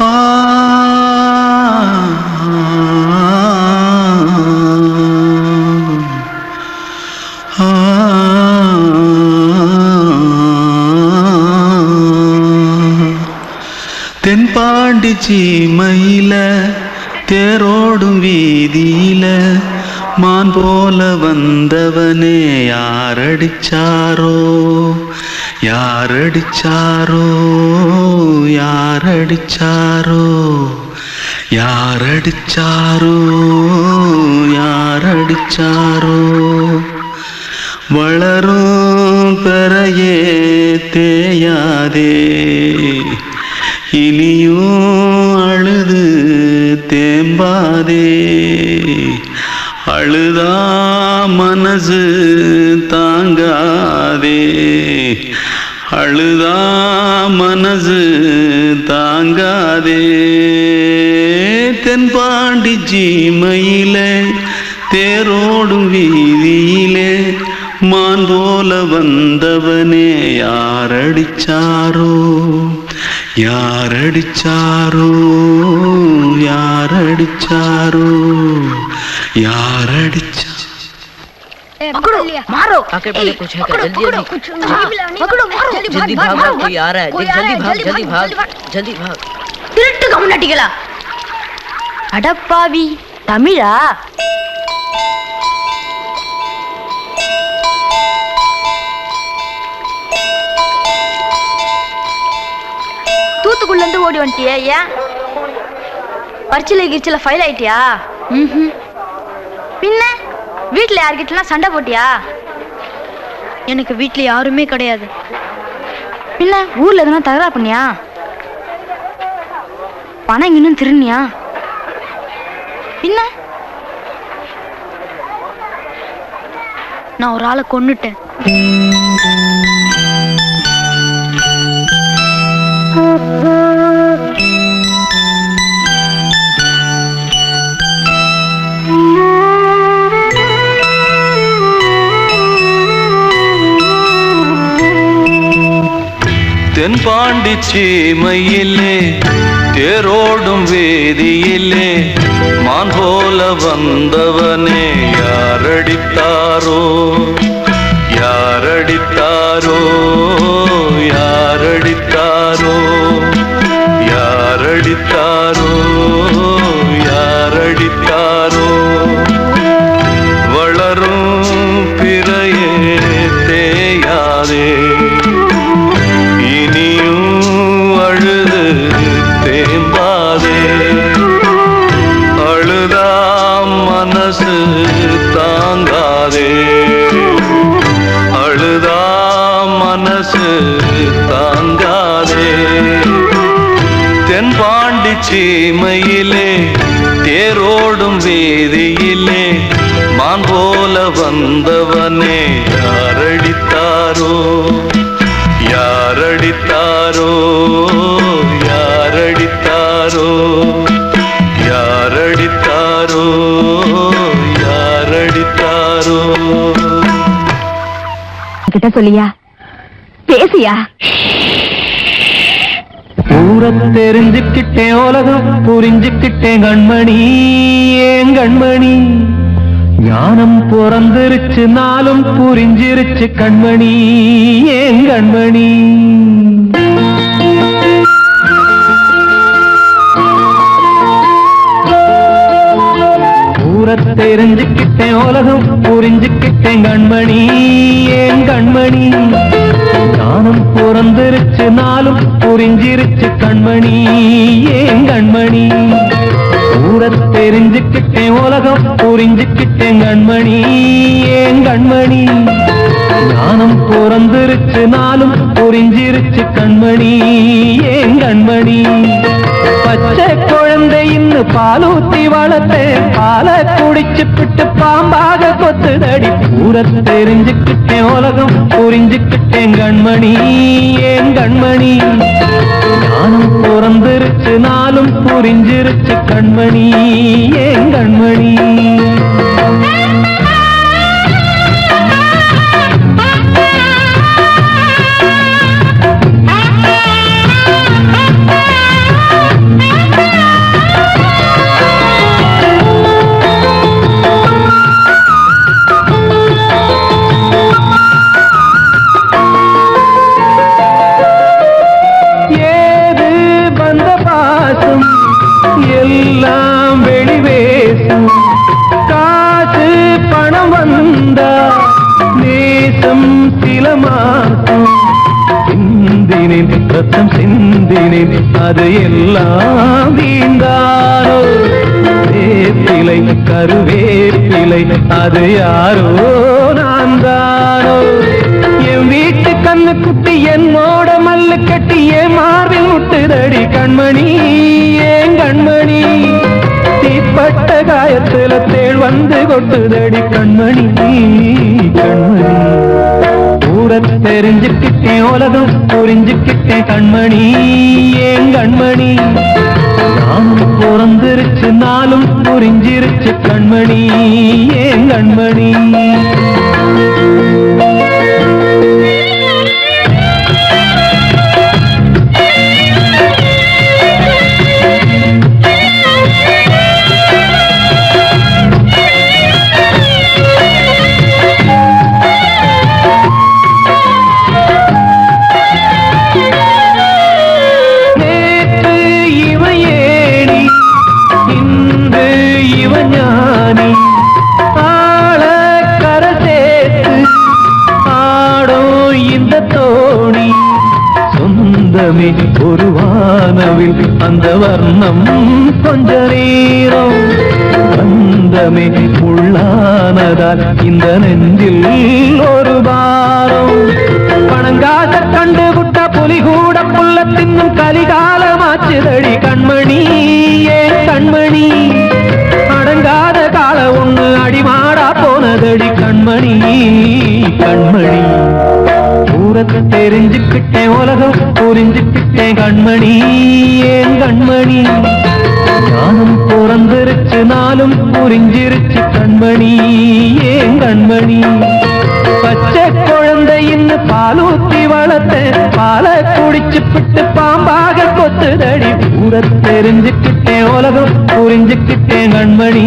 ஆ தென்பாண்டி சீமையில தேரோடும் வீதியில மான் போல வந்தவனே யாரடிச்சாரோ யாரடிச்சாரோ யாரடிச்சாரோ யாரடிச்சாரோ யாரடிச்சாரோ வளரும் பெறையே தேயாதே இனியும் அழுது தேம்பாதே அழுதா மனசு தாங்காதே அழுதா மனசு தாங்காதே தென்பாண்டி சீமையிலே தேரோடும் வீதியிலே மான் போல வந்தவனே யாரடிச்சாரோ யாரடிச்சாரோ யாரடிச்சாரோ யாரடிச்சா पकड़ो मारो आके पहले कुछ है क्या जल्दी पकड़ो मारो जल्दी भाग कोई आ रहा है जल्दी भाग जल्दी भाग திருட்டு கம்முனட்டிகளா அடப்பாவி தமிழா தூத்துக்குள்ள இருந்து ஓடி வந்துட்டியா ஏன் பரிச்சையில கிரிச்சில ஃபைல் ஆயிட்டியா பின்ன வீட்டுல யார்கிட்டலாம் சண்டை போட்டியா எனக்கு வீட்டுல யாருமே கிடையாது பின்ன ஊர்ல எதுனா தகராறு பண்ணியா பணம் இன்னும் திருநியா பின்ன நான் ஒரு ஆளை கொன்னுட்டேன் தென்பாண்டி சீமையிலே தேரோடும் வேதியிலே மான் போல வந்தவனே யாரடித்தாரோ யாரடித்தாரோ யாரடித்தாரோ யாரடித்தாரோ யாரடித்தாரோ வளரும் பிறையே தேயாதே அழுது தேம்பாதே அழுதா மனசு தாங்காதே அழுதா மனசு தாங்காதே தென்பாண்டி சீமையிலே தேரோடும் வீதியிலே மான் போல வந்தவனே யாரடித்தாரோ யாரடித்தாரோ யாரடித்தாரோ யாரடித்தாரோ யாரடித்தாரோ கிட்ட சொல்லியா பேசியா ஊரை தெரிஞ்சுக்கிட்டேன் உலகம் புரிஞ்சுக்கிட்டேன் கண்மணி ஏன் கண்மணி ஞானம் பிறந்திருச்சு நாளும் புரிஞ்சிருச்சு கண்மணி ஏன் கண்மணி ஊரை தெரிஞ்சுக்கிட்டேன் உலகம் புரிஞ்சுக்கிட்டேன் கண்மணி ஏன் கண்மணி ஞானம் பிறந்திருச்சு நாளும் புரிஞ்சிருச்சு கண்மணி ஏன் கண்மணி ஊரை தெரிஞ்சுக்கிட்டேன் உலகம் புரிஞ்சுக்கிட்டேன் கண்மணி ஏன் கண்மணி ஞானம் பிறந்திருச்சு நாளும் புரிஞ்சிருச்சு கண்மணி ஏன் கண்மணி பச்சை குழந்தை இன்னும் பாலூத்தி வளர்த்தேன் பாலை குடிச்சுப்பிட்டு பாம்பாக கொத்துதடி ஊரை தெரிஞ்சுக்கிட்டேன் உலகம் புரிஞ்சுக்கிட்டேன் கண்மணி ஏன் கண்மணி ஞானம் பிறந்திருச்சு நாளும் புரிஞ்சிருச்சு கண்மணி ஏன் கண்மணி மாசம் சிந்தினேன் ரத்தம் சிந்தினேன் அது எல்லாம் வீந்தாரோ வேப்பிலை கருவேப்பிலை அது யாரோ நான் தானோ என் வீட்டு கண்ணு குட்டி என்னோட மல்லு கட்டி என் மார்பில் முட்டுதடி கண்மணி ஏன் கண்மணி தீப்பட்ட காயத்துல தேள் வந்து கொட்டுதடி கண்மணி கண்மணி ஊர தெரிஞ்சுக்கிட்டேன் உலகம் புரிஞ்சுக்கிட்டேன் கண்மணி ஏன் கண்மணி நானும் பிறந்திருச்சு நாளும் புரிஞ்சிருச்சு கண்மணி ஏன் கண்மணி ஒரு வானவில் அந்த வர்ணம் கொஞ்ச நேரம் பந்தமே உள்ளானதால் இந்த நெஞ்சில் ஒரு பாரம் பணங்காச கண்டு விட்ட புலி கூட புள்ள தின்னும் கலிகாலமாச்சுதடி கண்மணி ஏன் கண்மணி அடங்காத கால ஒண்ணு அடிமாடா போனதடி கண்மணி கண்மணி ஊரத்தை தெரிஞ்சுக்கிட்டேன் உலகம் புரிஞ்சுக்கிட்டேன் கண்மணி ஏன் கண்மணி ஞானம் பிறந்திருச்சு நாளும் புரிஞ்சிருச்சு கண்மணி ஏன் கண்மணி பச்சை குழந்தையின்னு பாலூத்தி வளர்த்த பாலை குடிச்சு பிட்டு பாம்பாக கொத்துதடி ஊரத்தை தெரிஞ்சுக்கிட்டேன் உலகம் புரிஞ்சுக்கிட்டேன் கண்மணி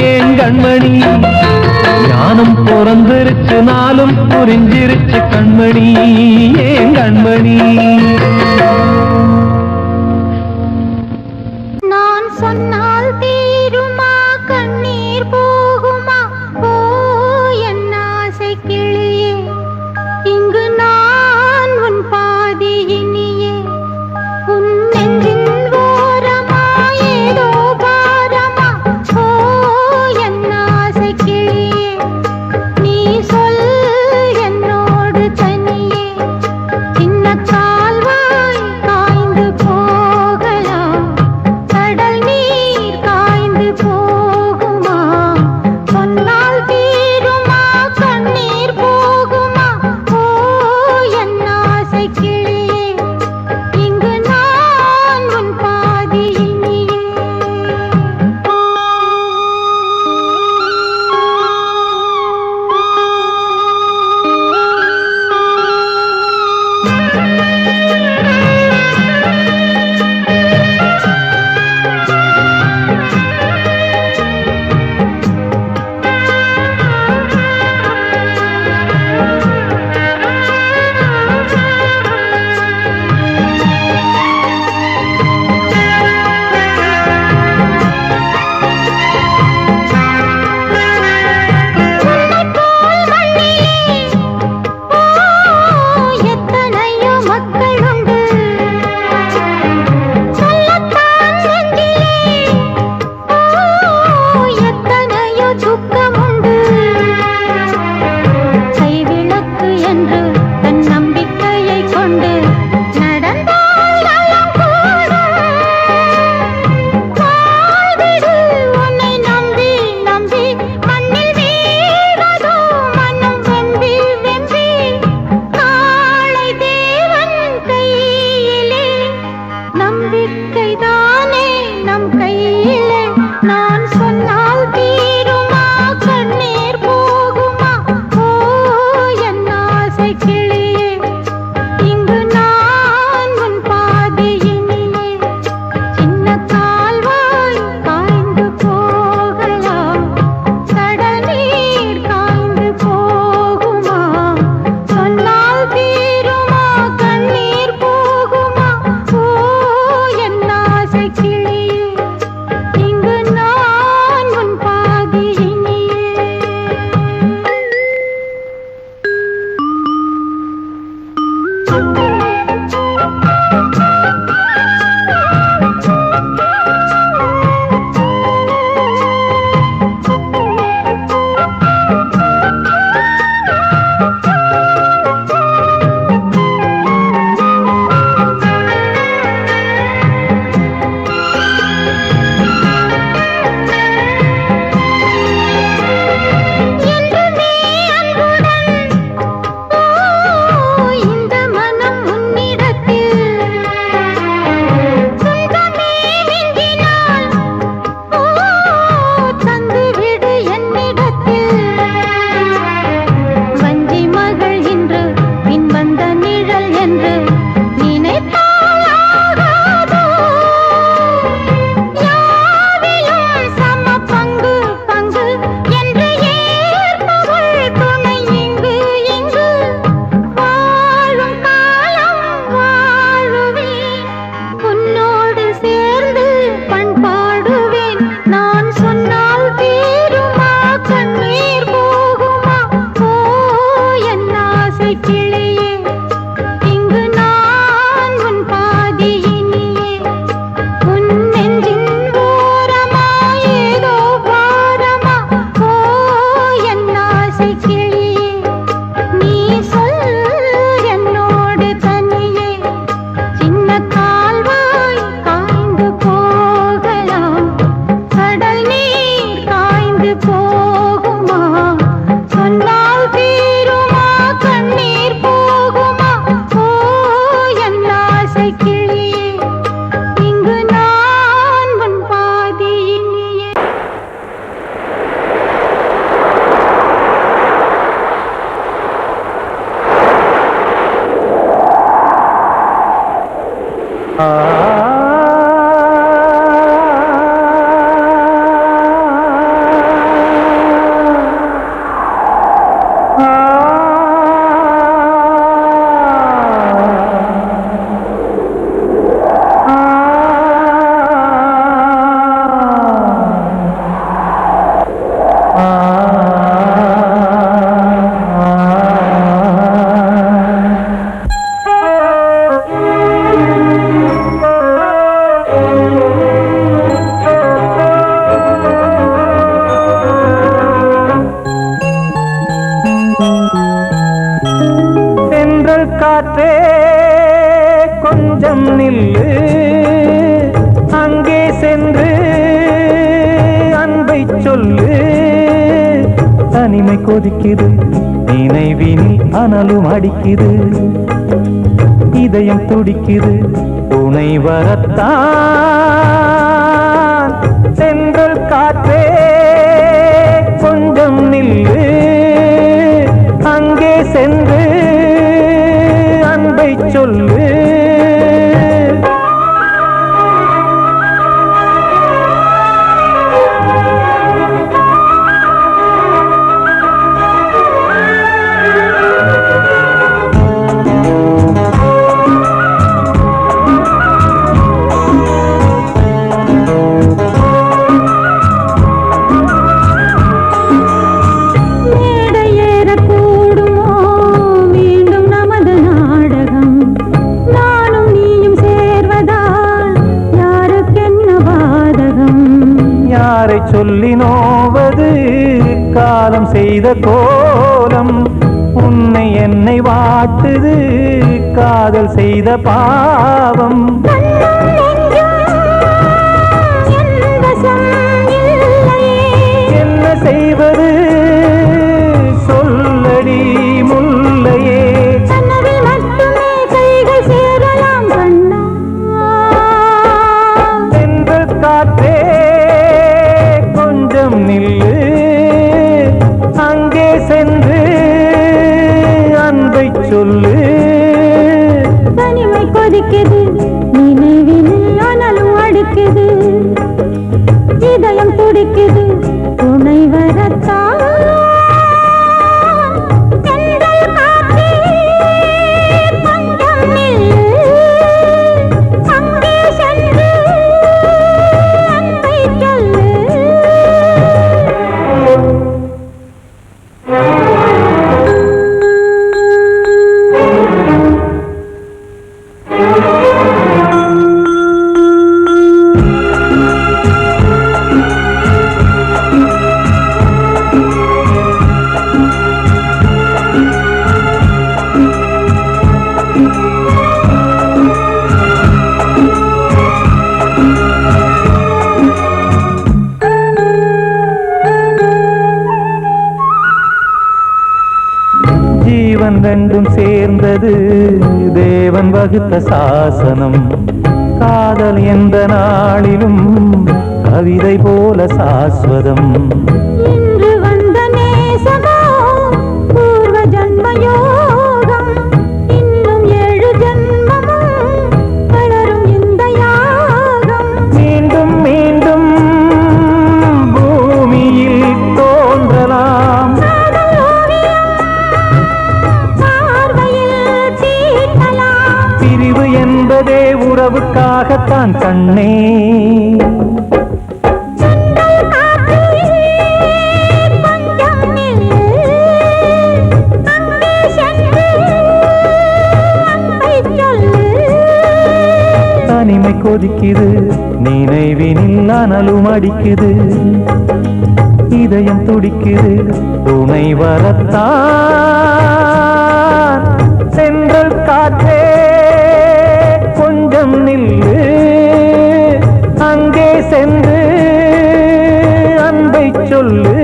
ஏன் கண்மணி ஞானம் பிறந்திருச்சு நாளும் புரிஞ்சிருச்சு கண்மணி ஏன் கண்மணி நான் சொன்னால் தீருமா கண்ணீர் போகுமா ஓ என் ஆசை கிளியே இங்கு நான் உன் பாதி இனியே உன் நெஞ்சின் ஓரமா ஏதோ பாரமா ஓ என் ஆசை கிளியே நீ சொல் என்னோடு தனியே சின்ன கால்வாய் காய்ந்து போகலாம் கடல் நீர் காய்ந்து போகுமா சொன்னால் தீருமா கண்ணீர் போகுமா ஓ என் ஆசை கிளியே இங்கு நான் உன் பாதி இனியே எத்தனையோ மக்கள் உண்டு சொல்லத்தான் நெஞ்சிலே எத்தனையோ துக்கம் உண்டு கைவிளக்கு என்று தன் நம்பிக்கையை கொண்டு நடந்தால் நலம் கூடும் வாழ்விடு உன்னை நம்பி நம்பி மண்ணில் வீழ்வதோ மனம் வெம்பி வெம்பி காளை தேவன் கையிலே நம்பிக்கைதானே நம் கையிலே நான் சொன்னால் தீருமா கண்ணீர் போகுமா ஓ என் ஆசை கிளியே இங்கு நான் உன் பாதி இனியே சின்ன கால்வாய் காய்ந்து போகலாம் கடல் நீர் காய்ந்து போகுமா சொன்னால் தீருமா கண்ணீர் போகுமா ஓ என் ஆசை கிளியே காற்றே கொஞ்சம் நில்லு, அங்கே சென்று அன்பை சொல்லு. தனிமை கொதிக்குது, நினைவினில் அனலும் அடிக்குது, இதயம் துடிக்குது, துணை வரத்தான். சென்றல் காற்றே கொஞ்சம் நில்லு, அங்கே சென்று அன்பை சொல்லு. சொல்லி நோவது காலம் செய்த கோலம், உன்னை என்னை வாட்டுது காதல் செய்த பாவம். என்ன செய்வது சொல்லடி முல்லையே, சென்ற காற்றே கொஞ்சம் நில்லு, அங்கே சென்று அன்பை சொல்லு. தனிமை கொதிக்குது, நினைவினில் அனலும் அடிக்குது, இதயம் துடிக்குது, துணை வரத்தான். ஜீவன் ரெண்டும் சேர்ந்தது தேவன் வகுத்த சாசனம். காதல் எந்த நாளிலும் கவிதை போல சாஸ்வதம். இன்று வந்த நேசமோ பூர்வ ஜன்மயோகம், இன்னும் 7 ஜன்மமும் வளரும் இந்த யாகம். மீண்டும் மீண்டும் பூமியில் தோன்றலாம், பிரிவு என்பதே உறவுக்காகத்தான் கண்ணே. தனிமை கொதிக்குது, நினைவினில் அனலும் அடிக்குது, இதயம் துடிக்குது, துணை வரத்தான். சென்றல் காற்றே கொஞ்சம் நில்லு, அங்கே சென்று அன்பை சொல்லு.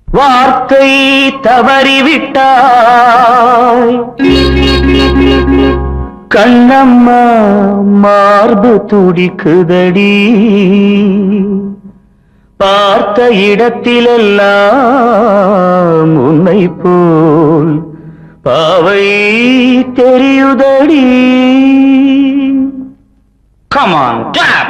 வார்த்தை தவறிவிட்டாய் கண்ணம்மா, மார்பு துடிக்குதடி, பார்த்த இடத்திலெல்லாம் உன்னை போல் பாவை தெரியுதடி. Come on, tap!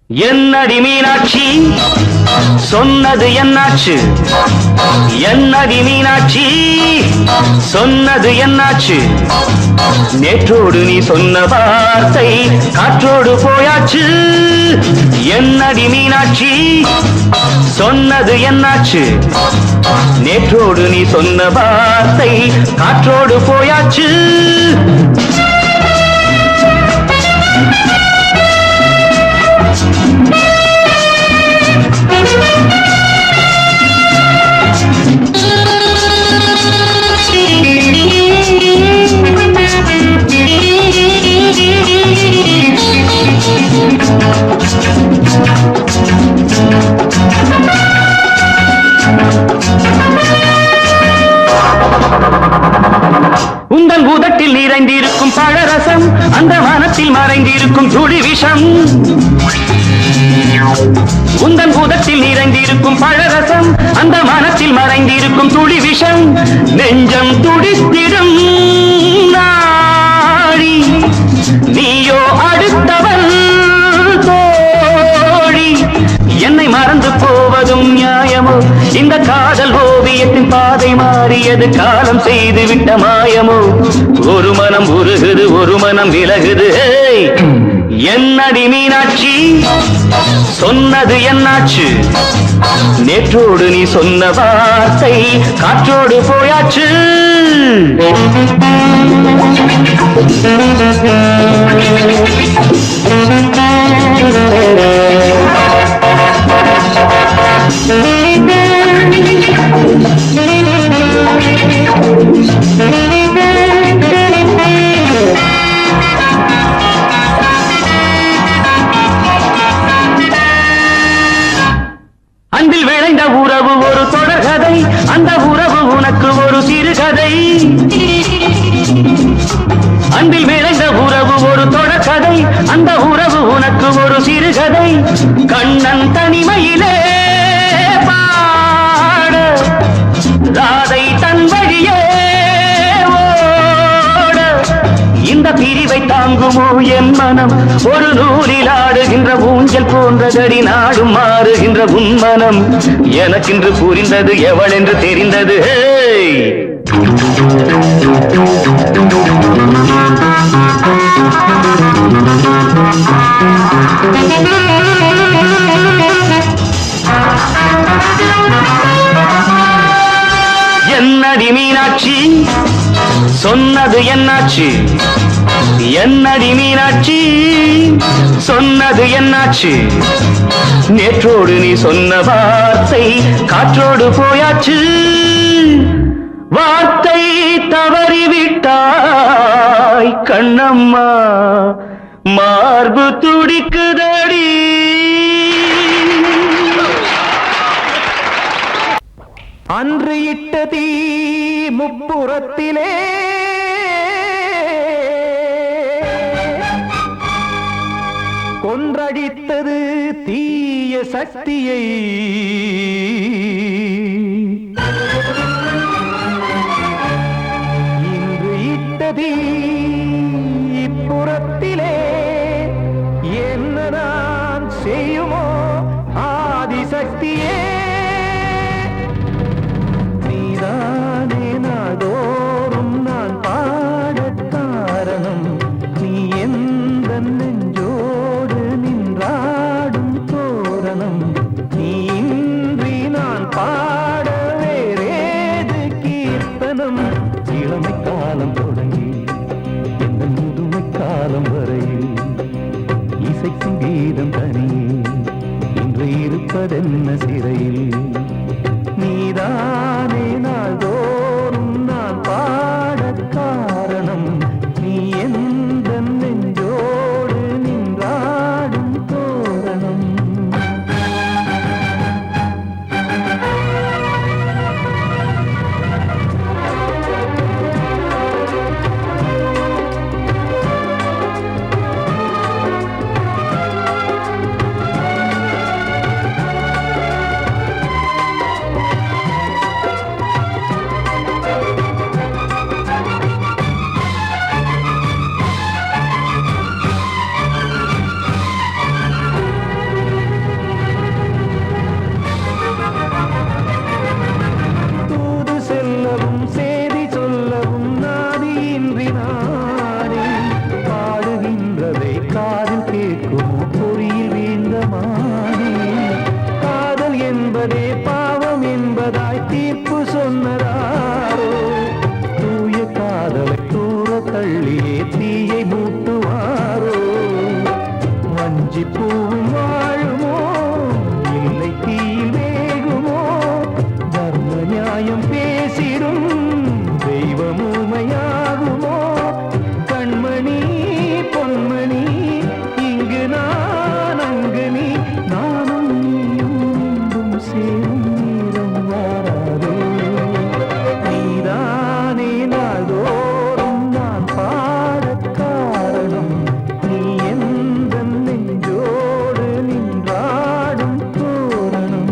என்னடி மீனாட்சி சொன்னது என்னாச்சு? என்னடி மீனாட்சி சொன்னது என்னாச்சு? நேற்றோடு நீ சொன்ன வார்த்தை காற்றோடு போயாச்சு. என்னடி மீனாட்சி சொன்னது என்னாச்சு? நேற்றோடு நீ சொன்ன வார்த்தை காற்றோடு போயாச்சு. உந்தன் உதட்டில் நிறைந்திருக்கும் பழரசம், அந்த மனத்தில் மறைந்திருக்கும் துளி விஷம். உந்தன் உதட்டில் நிறைந்திருக்கும் பழரசம், அந்த மனத்தில் மறைந்திருக்கும் துளி விஷம். நெஞ்சம் துடித்திடும் நாடி, நீயோ அடுத்தவன் தோழி. என்னை மறந்து போவதும் நியாயமோ? இந்த காதல் ஓவியத்தின் பாதை மாறியது, காலம் செய்து விட்ட மாயமோ? ஒரு மனம் உருகுது, ஒரு மனம் விலகுது. என்னடி மீனாட்சி சொன்னது என்னாச்சு? நேற்றோடு நீ சொன்ன வார்த்தை காற்றோடு போயாச்சு. அன்பில் விளைந்த உறவு ஒரு தொடர்கதை, அந்த உறவு உனக்கு ஒரு சிறுகதை. அன்பில் விளைந்த உறவு ஒரு தொடர்கதை, அந்த உறவு உனக்கு ஒரு சிறுகதை. கண்ணன் தனிமையிலே பாட, ராதை தன் வழியே ஓட. இந்த பிரிவை தாங்குமோ என் மனம்? ஒரு நூலில் ஆடுகின்ற ஊஞ்சல் போன்றதடி நாடும் மாறுகின்ற உன்மனம். எனக்கென்று புரிந்தது எவள் என்று தெரிந்தது. என்னடி மீனாட்சி சொன்னது என்னாச்சு? என்னடி மீனாட்சி சொன்னது என்னாச்சு? நேற்றோடு நீ சொன்ன வார்த்தை காற்றோடு போயாச்சு. வார்த்தை தவறிவிட்டாய் கண்ணம்மா, மார்பு துடிக்குதடி. அன்று இட்ட தீ முப்புறத்திலே கொன்றடித்தது தீய சக்தியை. இன்று இட்ட தீ இப்புறத்திலே என்ன நான் செய்யுமோ ஆதிசக்தியே. நீதானே நாடோறும் நான் பாடக் காரணம், நீ எந்த நெஞ்சோடு நின்றாடும் தோரணம். நீ இன்றி நான் பாட வேறேது கீர்த்தனம்? இளமை காலம் தொடங்கி எந்த முதுமை காலம் வரையில் இசைக்கும் கீதம் தனியே இன்று இருப்பதென்ன சிறையில். நீதானே நாள்தோறும் நான் பாடக் காரணம், நீ எந்த நெஞ்சோடு நின்றாடும் தோரணம். நியாயம் பேசிடும் தெய்வம் ஊமையாகுமோ? கண்மணி பொன்மணி இங்கு நான் அங்கு நீ, நானும் நீயும் மீண்டும் சேரும் நேரம் வாராதே. நீதானே நாள்தோறும் நான் பாடக் காரணம், நீ எந்த நெஞ்சோடு நின்றாடும் தோரணம்.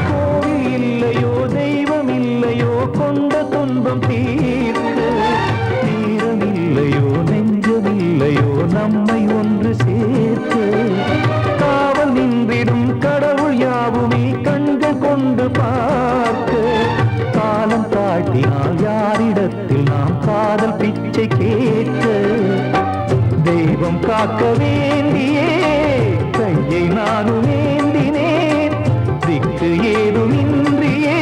கோவில் இல்லையோ தெய்வம் இல்லையோ கொண்ட துன்பம் தீர்க்க, நேரம் இல்லையோ நெஞ்சம் இல்லையோ நம்மை ஒன்று சேர்க்க, காவல் நின்றிடும் கடவுள் யாவுமே கண்கள் கொண்டு பார்க்க, காலம் தாழ்த்தினால் யாரிடத்தில் நாம் காதல் பிச்சை கேட்க, தெய்வம் காக்க வேண்டியே கையை நானும் ஏந்தினேன், திக்கு ஏதுமின்றியே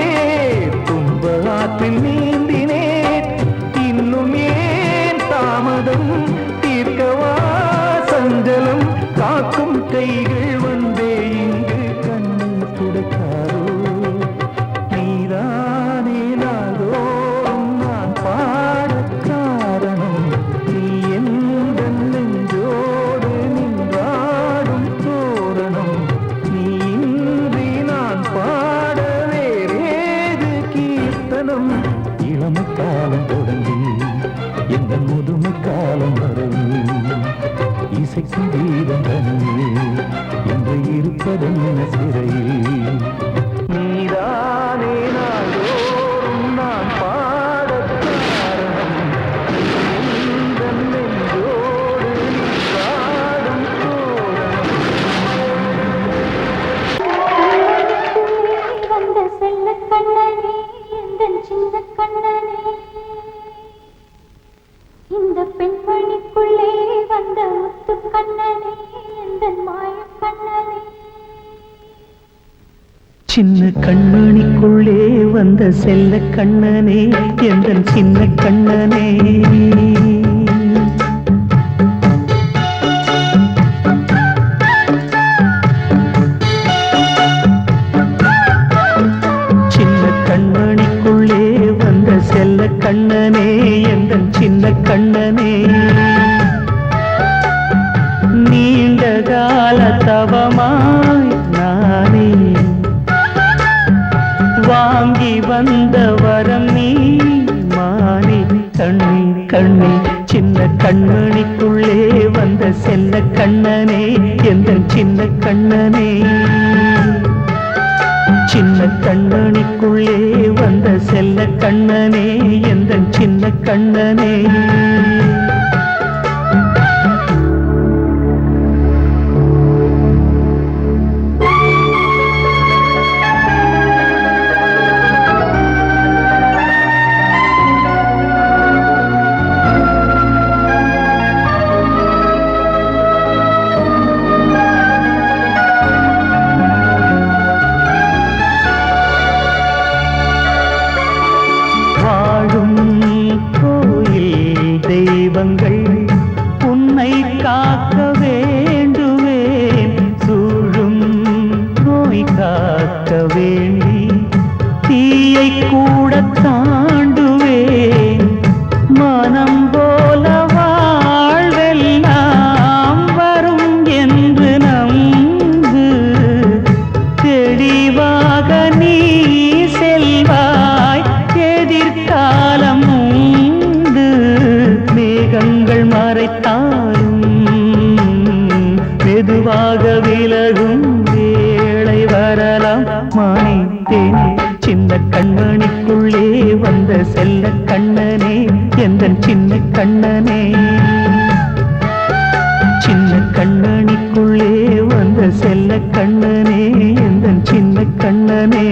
துன்ப ஆற்றில் நீந்தினேன், இன்னும் ஏன் தாமதம் தீர்க்கவா சஞ்சலம், காக்கும் கைகள் வந்தே இங்கு கண்ணை துடைக்காரோ? நீதானே நாள்தோறும் நான் பாடக் காரணம், நீ எந்த நெஞ்சோடு நின்றாடும் தோரணம், நீ இன்றி நான் பாட வேறேது கீர்த்தனம்? இளமை காலம் தொடங்கி எந்த முதுமை காலம் வரை இசைக்கும் கீதம் தனியே என்று இருப்பதென்ன சிறையில்? நீதானே நாள்தோறும் நான் பாடக் காரணம், எந்த நெஞ்சோடு நின்றாடும் தோரணம். வந்த செல்ல கண்ணனே எந்தன் சின்ன கண்ணனே, இந்த பெண்மணிக்குள்ளே வந்த முத்து கண்ணனே எந்தன் மாய கண்ணனே. சின்ன கண்மணிக்குள்ளே வந்த செல்ல கண்ணனே எந்தன் சின்ன கண்ணனே, சின்ன கண்மணிக்குள்ளே வந்த செல்ல கண்ணனே எந்தன் சின்ன கண்ணனே, நீண்ட கால தவமாய் நானே வாங்கி வந்த வரம் நீ மானே, கண்ணே கண்ணே சின்ன கண்மணிக்குள்ளே வந்த செல்ல கண்ணனே எந்தன் சின்ன கண்ணனே, சின்ன கண்ணனுக்குள்ளே வந்த செல்ல கண்ணனே எந்தன் சின்ன கண்ணனே. வாழும் கோயில் தெய்வங்கள் உன்னை காக்க வேண்டுவேன், சூழும் நோய் காக்க வேண்டி தீயை கூட தாண்டுவேன், மனம் போல வாழ்வெல்லாம் வரும் என்று நம்பு, தெளிவாக நீ செல்வாய் எதிர்காலம் உண்டு, மேகங்கள் மறைத்தாலும் மெதுவாக விலகும் வேளை வரலாம் மானே தேனே, சின்ன கண்மணிக்குள்ளே வந்த செல்ல கண்ணனே எந்தன் சின்ன கண்ணனே. கண்ணனிக்குள்ளே வந்த செல்ல கண்ணனே எந்தன் சின்ன கண்ணனே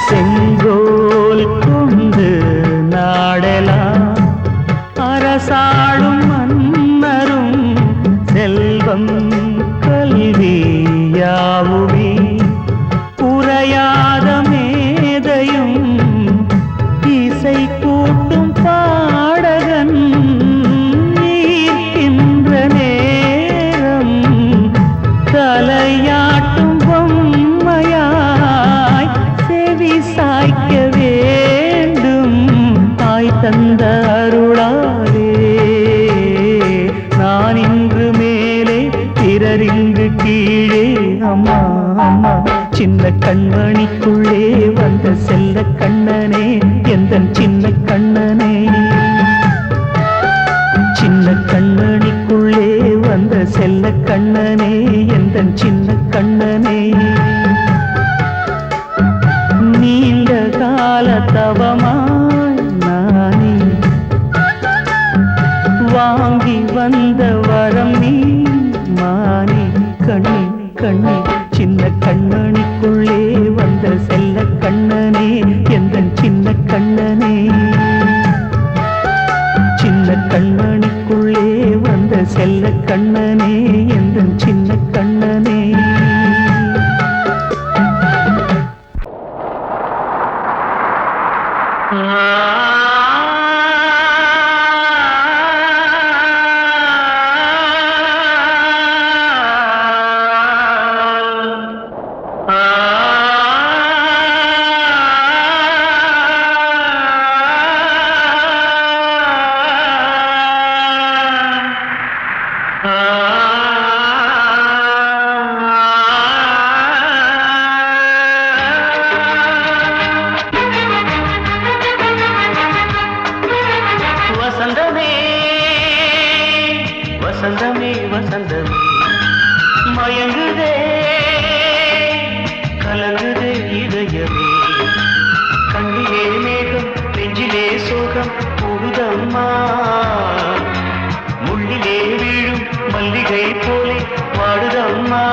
செங்கோல் கொண்டு நாடலாம் அரசாளும் மன்னரும் செல்வம் கல்வி யாவுமே உரையாத மேதையும் இசை கூட்டும் பாடகன் ஈர்க்கின்ற நேரம் தலையாட்டும் பொம்மையாய் செவி சாய்க்க வேண்டும் தாய் தந்த அருளாலே நான் இன்று மேலே பிறரிங்கு கீழே அம்மா அம்மா சின்ன கண்மணிக்குள்ளே வந்த செல்ல கண்ணனே எந்தன் சின்ன கண்ணனே சின்ன கண்ணனிக்குள்ளே வந்த செல்ல கண்ணனே எந்தன் சின்ன கண்ணனே நீண்ட கால தவமாய் நானே வாங்கி வந்த வரம் நீ மானே கண்ணே கண்ணே சின்ன கண்ணனிக்குள்ளே வந்த செல்ல கண்ணனே எந்தன் சின்ன கண்ணனே சின்ன கண்ணனிக்குள்ளே வந்த செல்ல கண்ணனே எந்தன் சின்ன கண்ணனே வசந்தமே வசந்தமே மயங்குதே கலங்குதே இதயமே கண்ணிலே மேகம் நெஞ்சிலே சோகம் போகுதம்மா முள்ளிலே வீழும் மல்லிகை போலே வாடுதம்மா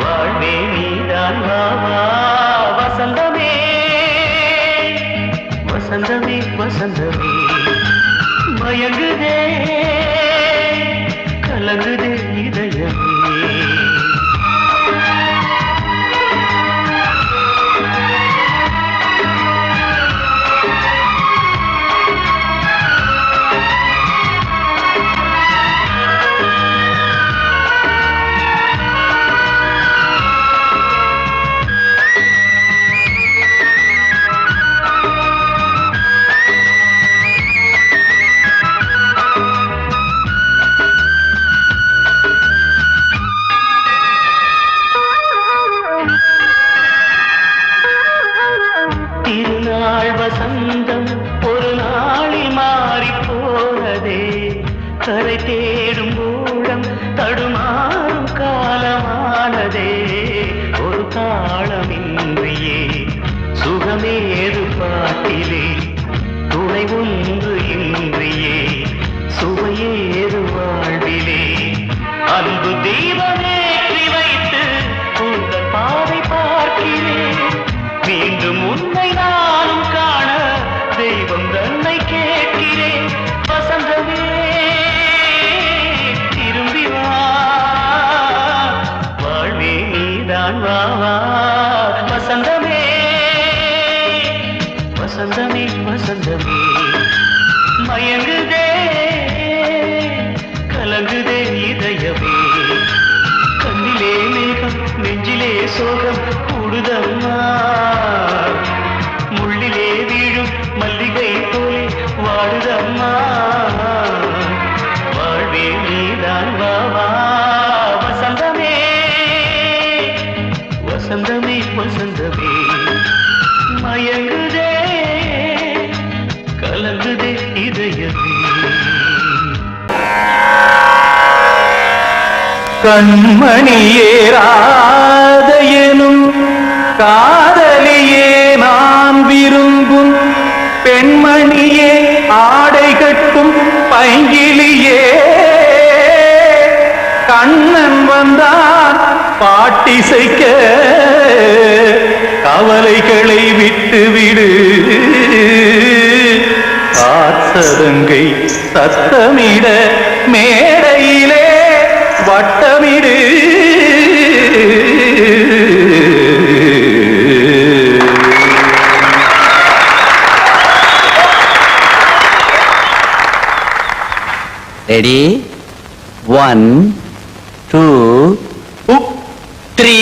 வாழ்வே நீதான் வாவா வசந்தமே வசந்தமே வசந்தமே மயங்குதே கலங்குதே இதயமே திருநாள் வசந்தம் ஒரு நாளில் மாறி போனதே கரை தேடும் ஊழம் தடுமாறும் காலமானதே ஒரு காலமின்றியே சுகமேது பாட்டிலே துணை ஒன்று இன்றியே சுவையேது வாழ்விலே அன்பு தீபமேற்றி வைத்து உங்கள் பாதை பார்க்கிறேன் மீண்டும் உன்னை நானும் காண தெய்வம் தன்னை கேட்கிறேன் வசந்தமே திரும்பி வா வாழ்வே நீதான் வா வா வசந்தமே வசந்தமே வசந்தமே மயங்குதே கலங்குதே இதயமே கண்ணிலே மேகம் நெஞ்சிலே சோகம் கூடுதம்மா முள்ளிலே வீழும் மல்லிகை போலே வாடுதம்மா வாழ்வே இதயமே கண்மணியேராத எனும் காதலியே நான் விரும்பும் பெண்மணியே ஆடை கட்டும் பைங்கிலியே கண்ணன் வந்தான் பாட்டிசைக்க கவலைகளை விட்டுவிடு காத்ததங்கை சத்தமிட மேடையிலே வட்டமிடு ரெடி 1 2 3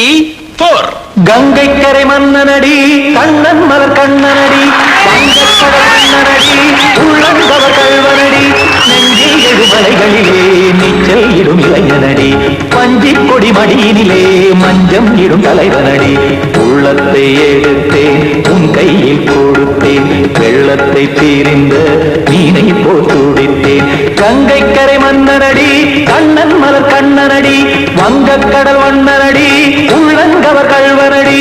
4 கங்கை கரை மன்னனடி கண்ணன் மலர் கண்ணனடி வங்கக்கடல் மன்னனடி உள்ளங்கவர் கல்வனடி நெஞ்சில் எழுமலைகளிலே நீச்சல் இடும் இளைஞனடி பஞ்சிக் கொடி மடியினிலே மஞ்சம் இடும் தலைவனடி உள்ளத்தை எடுத்தேன் உன் கையில் கொடுத்தேன் வெள்ளத்தை தீரிந்த மீனை போல் துடித்தேன் கங்கை கரை மன்னனடி கண்ணன் மலர் கண்ணனடி வங்கக்கடல் வண்ணனடி உள்ளங்கவர் கல்வனடி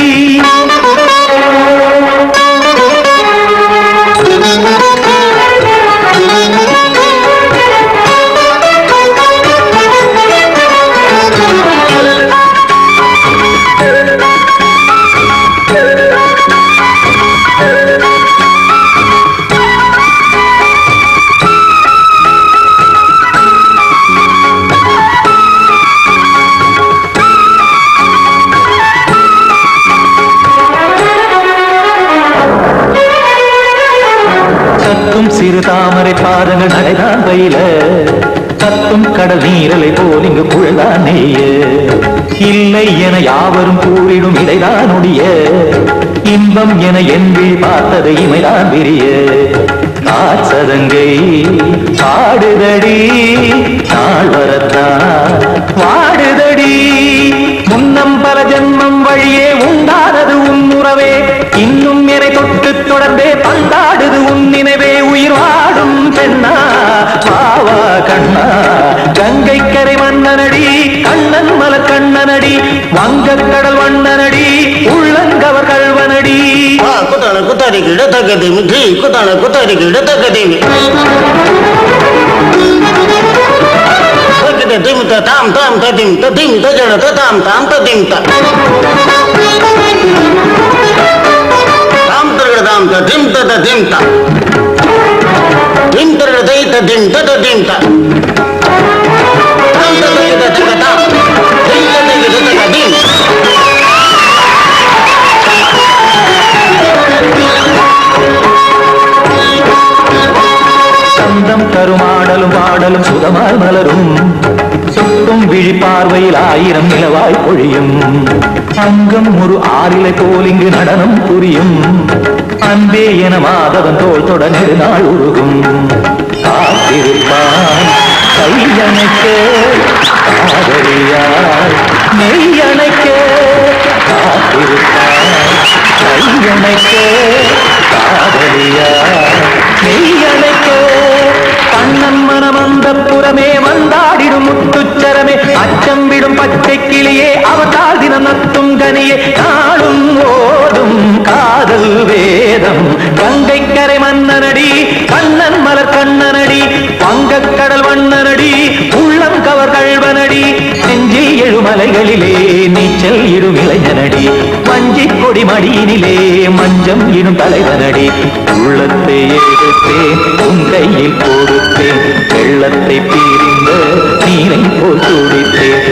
சிறு தாமரை பாதங்கள் நடைதான் பயில கத்தும் கடல் நீரலை போல் இங்கு குழல்தான் நெய்ய இல்லை என யாவரும் கூறிடும் இடைதான் உடைய இன்பம் என என்று பார்த்தது இமைதான் விரிய காசதங்கை பாடுதடி நாள் வரத்தான் வாடுதடி முன்னம் பல ஜென்மம் வழியே உண்டானது உன் உறவே இன்னும் என்னை தொட்டு தொடர்ந்தே பந்தாடுது உன் நினைவே உயிர் வாடும் பெண்ணா பாவா கண்ணா கங்கை கரை மன்னனடி கண்ணன் மலர் கண்ணனடி வங்கக்கடல் வண்ணனடி உள்ளங்கவர் கல்வனடி குத்தான குத்தாரி கிட தக்கதி மிற்றி குத்தான குத்தாரி கிட தக்கதி திமுத்த தாம் தாம் ததிம் ததிம் தஜட தாம் தாம் ததிம் தாம் தரகட தாம் ததிம் ததிம் திம் தரகட தை ததிம் ததிம் தாம் தரகட தகதாம் திம் தரகட தகதிம் சந்தம் கருமாடலும் பாடலும் சுதமாய் மலரும் சுட்டும் விழி பார்வையில் 1000 நிலவாய் பொழியும் அங்கம் ஒரு ஆறிலை போல் இங்கு நடனம் புரியும் அன்பே என மாதவன் தோள் தொட நெடுநாள் உருகும் காத்திருப்பான் கையணைக்க காதலியார் மெய்யணைக்க காத்திருப்பான் கையணைக்க காதலியார் மெய்யணைக்க கண்ணன் மனமந்த புறமே வந்தாடிடும் முத்துச்சரமே அச்சம் விடும் பச்சை கிளியே அவதால் தினம் நத்தும் கனியே நாளும் ஓடும் காதல் வேதம் கங்கை கரை மன்னனடி கண்ணன் மலர் கண்ணனடி வங்கக்கடல் வண்ணனடி உள்ளம் கவர் கல்வனடி நெஞ்சில் எழுமலைகளிலே நீச்சல் இடும் இளைஞனடி வஞ்சிக் கொடி மடியினிலே மஞ்சம் இடும் தலைவனடி உள்ளத்தை எடுத்தேன் உன் கையில் கொடுத்தேன் வெள்ளத்தை பீரிந்த நீரை போல் துடித்தேன்